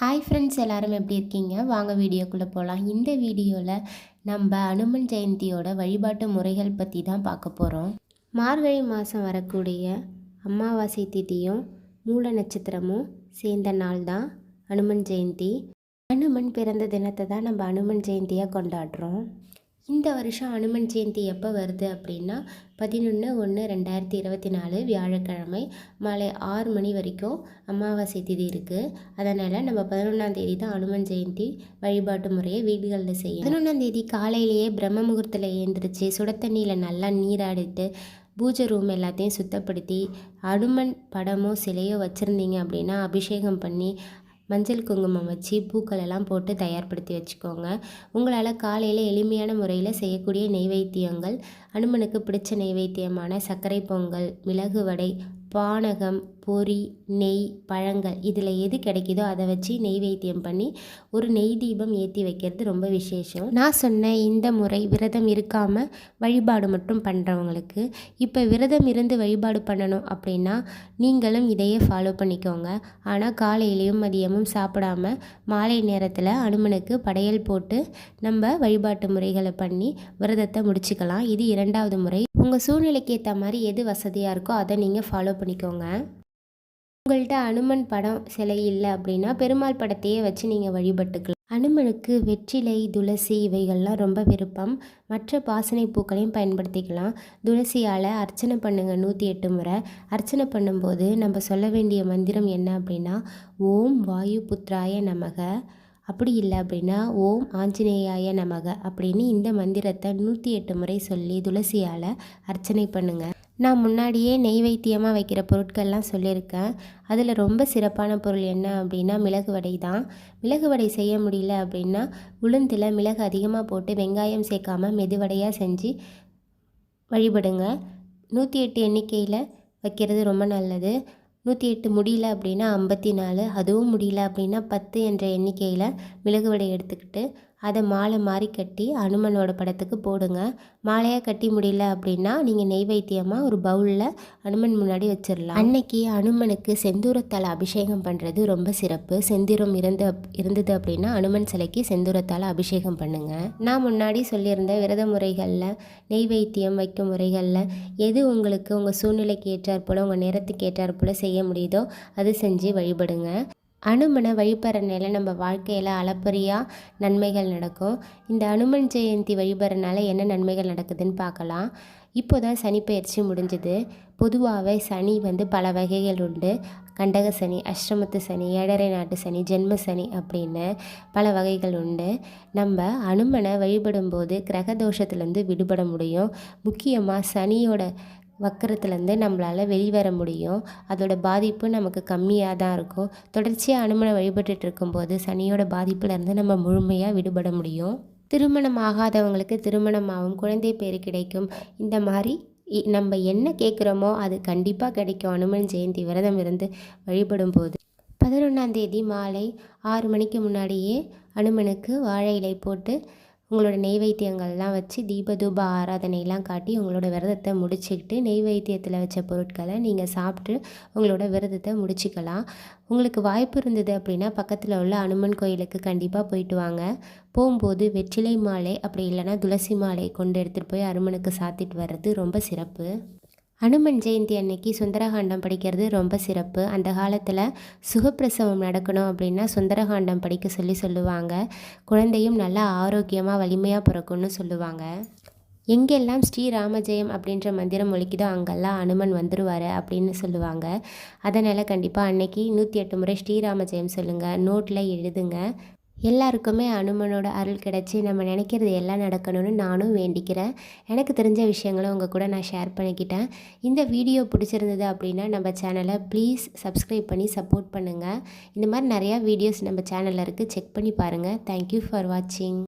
Hi friends, எல்லாரும் எப்படி இருக்கீங்க? வாங்க வீடியோக்குள்ளே போகலாம். இந்த வீடியோவில் நம்ம அனுமன் ஜெயந்தியோட வழிபாட்டு முறைகள் பற்றி தான் பார்க்க போகிறோம். மார்கழி மாதம் வரக்கூடிய அமாவாசை திதியும் மூல நட்சத்திரமும் சேர்ந்த நாள் தான் அனுமன் ஜெயந்தி. அனுமன் பிறந்த தினத்தை தான் நம்ம அனுமன் ஜெயந்தியாக கொண்டாடுறோம். இந்த வருஷம் அனுமன் ஜெயந்தி எப்போ வருது அப்படின்னா 11/1/2024 வியாழக்கிழமை மாலை 6 மணி வரைக்கும் அமாவாசை திதி இருக்குது. அதனால் நம்ம 11ஆம் தேதி தான் அனுமன் ஜெயந்தி வழிபாட்டு முறையை வீடுகளில் செய்யும். 11ஆம் தேதி காலையிலேயே பிரம்ம முகூர்த்தத்தில் எழுந்திரிச்சு சுட தண்ணியில் நல்லா நீராடிட்டு பூஜை ரூம் எல்லாத்தையும் சுத்தப்படுத்தி அனுமன் படமோ சிலையோ வச்சுருந்தீங்க அப்படின்னா அபிஷேகம் பண்ணி மஞ்சள் குங்குமம் வச்சு பூக்கள் எல்லாம் போட்டு தயார்படுத்தி வச்சுக்கோங்க. உங்களால் காலையில் எளிமையான முறையில் செய்யக்கூடிய நெய்வேத்தியங்கள் அனுமனுக்கு பிடிச்ச நெய்வேத்தியமான சர்க்கரை பொங்கல், மிளகு வடை, பானகம், பொரி, நெய், பழங்கள் இதில் எது கிடைக்குதோ அதை வச்சு நெய்வேத்தியம் பண்ணி ஒரு நெய் தீபம் ஏற்றி வைக்கிறது ரொம்ப விசேஷம். நான் சொன்ன இந்த முறை விரதம் இருக்காமல் வழிபாடு மட்டும் பண்ணுறவங்களுக்கு. இப்போ விரதம் இருந்து வழிபாடு பண்ணணும் அப்படின்னா நீங்களும் இதையே ஃபாலோ பண்ணிக்கோங்க. ஆனால் காலையிலையும் மதியமும் சாப்பிடாம மாலை நேரத்தில் அனுமனுக்கு படையல் போட்டு நம்ம வழிபாட்டு முறைகளை பண்ணி விரதத்தை முடிச்சுக்கலாம். இது 2வது முறை. உங்கள் சூழ்நிலைக்கு ஏற்ற மாதிரி எது வசதியாக இருக்கோ அதை நீங்கள் ஃபாலோ பண்ணிக்கோங்க. உங்கள்கிட்ட அனுமன் படம் சிலை இல்லை அப்படின்னா பெருமாள் படத்தையே வச்சு நீங்கள் வழிபட்டுக்கலாம். அனுமனுக்கு வெற்றிலை, துளசி இவைகள்லாம் ரொம்ப விருப்பம். மற்ற பாசனை பூக்களையும் பயன்படுத்திக்கலாம். துளசியால் அர்ச்சனை பண்ணுங்கள் 108 முறை. அர்ச்சனை பண்ணும்போது நம்ம சொல்ல வேண்டிய மந்திரம் என்ன அப்படின்னா, ஓம் வாயு புத்ராய நமக, அப்படி இல்லை அப்படின்னா ஓம் ஆஞ்சநேயாய நமக அப்படின்னு இந்த மந்திரத்தை 108 முறை சொல்லி துளசியால் அர்ச்சனை பண்ணுங்கள். நான் முன்னாடியே நெய்வேத்தியமாக வைக்கிற பொருட்கள்லாம் சொல்லியிருக்கேன். அதில் ரொம்ப சிறப்பான பொருள் என்ன அப்படின்னா மிளகு வடை தான். மிளகு வடை செய்ய முடியல அப்படின்னா உளுந்தில் மிளகு அதிகமாக போட்டு வெங்காயம் சேர்க்காமல் மெதுவடையாக செஞ்சு வழிபடுங்க. 108 எண்ணிக்கையில் வைக்கிறது ரொம்ப நல்லது. 108 முடியல அப்படின்னா 54, அதுவும் முடியல அப்படின்னா 10 என்ற எண்ணிக்கையில் மிளகு வடை எடுத்துக்கிட்டு அதை மாலை மாதிரி கட்டி அனுமனோட படத்துக்கு போடுங்க. மாலையாக கட்டி முடியல அப்படின்னா நீங்கள் நெய்வேத்தியமாக ஒரு பவுலில் அனுமன் முன்னாடி வச்சிடலாம். அன்னைக்கு அனுமனுக்கு செந்தூரத்தால் அபிஷேகம் பண்ணுறது ரொம்ப சிறப்பு. செந்தூரம் இருந்தது அப்படின்னா அனுமன் சிலைக்கு செந்தூரத்தால் அபிஷேகம் பண்ணுங்கள். நான் முன்னாடி சொல்லியிருந்த விரத முறைகளில் நெய்வேத்தியம் வைக்கும் முறைகளில் எது உங்களுக்கு உங்கள் சூழ்நிலைக்கு ஏற்றாற் போல் உங்கள் நேரத்துக்கு ஏற்றாற் போல் செய்ய முடியுதோ அது செஞ்சு வழிபடுங்க. அனுமனை வழிபடுறனால நம்ம வாழ்க்கையில் அளப்பரியாக நன்மைகள் நடக்கும். இந்த அனுமன் ஜெயந்தி வழிபடுறனால என்ன நன்மைகள் நடக்குதுன்னு பார்க்கலாம். இப்போ தான் சனி பயிற்சி முடிஞ்சுது. பொதுவாகவே சனி பல வகைகள் உண்டு. கண்டக சனி, அஷ்டமத்து சனி, ஏழரை நாட்டு சனி, ஜென்ம சனி அப்படின்னு பல வகைகள் உண்டு. நம்ம அனுமனை வழிபடும்போது கிரக தோஷத்துலேருந்து விடுபட முடியும். முக்கியமாக சனியோட வக்கரத்துலேருந்து நம்மளால் வெளிவர முடியும். அதோட பாதிப்பு நமக்கு கம்மியாக தான் இருக்கும். தொடர்ச்சியாக அனுமனை வழிபட்டுட்டு இருக்கும்போது சனியோட பாதிப்புலேருந்து நம்ம முழுமையாக விடுபட முடியும். திருமணம் ஆகாதவங்களுக்கு திருமணமாகும், குழந்தை பேர் கிடைக்கும். இந்த மாதிரி நம்ம என்ன கேட்குறோமோ அது கண்டிப்பாக கிடைக்கும் அனுமன் ஜெயந்தி விரதம் இருந்து வழிபடும் போது. 11ஆம் தேதி மாலை 6 மணிக்கு முன்னாடியே அனுமனுக்கு வாழை இலை போட்டு உங்களோட நெய்வேத்தியங்கள்லாம் வச்சு தூப ஆராதனைலாம் காட்டி உங்களோட விரதத்தை முடிச்சுக்கிட்டு நெய்வேத்தியத்தில் வச்ச பொருட்களை நீங்கள் சாப்பிட்டு உங்களோட விரதத்தை முடிச்சுக்கலாம். உங்களுக்கு வாய்ப்பு இருந்தது அப்படின்னா பக்கத்தில் உள்ள அனுமன் கோயிலுக்கு கண்டிப்பாக போயிட்டு வாங்க. போகும்போது வெற்றிலை மாலை அப்படி இல்லைன்னா துளசி மாலை கொண்டு எடுத்துகிட்டு போய் அனுமனுக்கு சாத்திட்டு வர்றது ரொம்ப சிறப்பு. அனுமன் ஜெயந்தி அன்னைக்கு சுந்தரகாண்டம் படிக்கிறது ரொம்ப சிறப்பு. அந்த காலத்தில் சுகப்பிரசவம் நடக்கணும் அப்படின்னா சுந்தரகாண்டம் படிக்க சொல்லுவாங்க. குழந்தையும் நல்லா ஆரோக்கியமாக வலிமையாக பிறக்கும்னு சொல்லுவாங்க. எங்கெல்லாம் ஸ்ரீராமஜெயம் அப்படின்ற மந்திரம் ஒலிக்குதோ அங்கெல்லாம் அனுமன் வந்துடுவார் அப்படின்னு சொல்லுவாங்க. அதனால் கண்டிப்பாக அன்னைக்கு 108 முறை ஸ்ரீராமஜெயம் சொல்லுங்கள், நோட்டில் எழுதுங்க. எல்லாருக்குமே அனுமனோட அருள் கிடச்சி நம்ம நினைக்கிறது எல்லாம் நடக்கணும்னு நானும் வேண்டிக்கிறேன். எனக்கு தெரிஞ்ச விஷயங்களை உங்கள் கூட நான் ஷேர் பண்ணிக்கிட்டேன். இந்த வீடியோ பிடிச்சிருந்தது அப்படின்னா நம்ம சேனலை ப்ளீஸ் சப்ஸ்கிரைப் பண்ணி சப்போர்ட் பண்ணுங்கள். இந்த மாதிரி நிறையா வீடியோஸ் நம்ம சேனலில் இருக்குது, செக் பண்ணி பாருங்கள். தேங்க்யூ ஃபார் வாட்சிங்.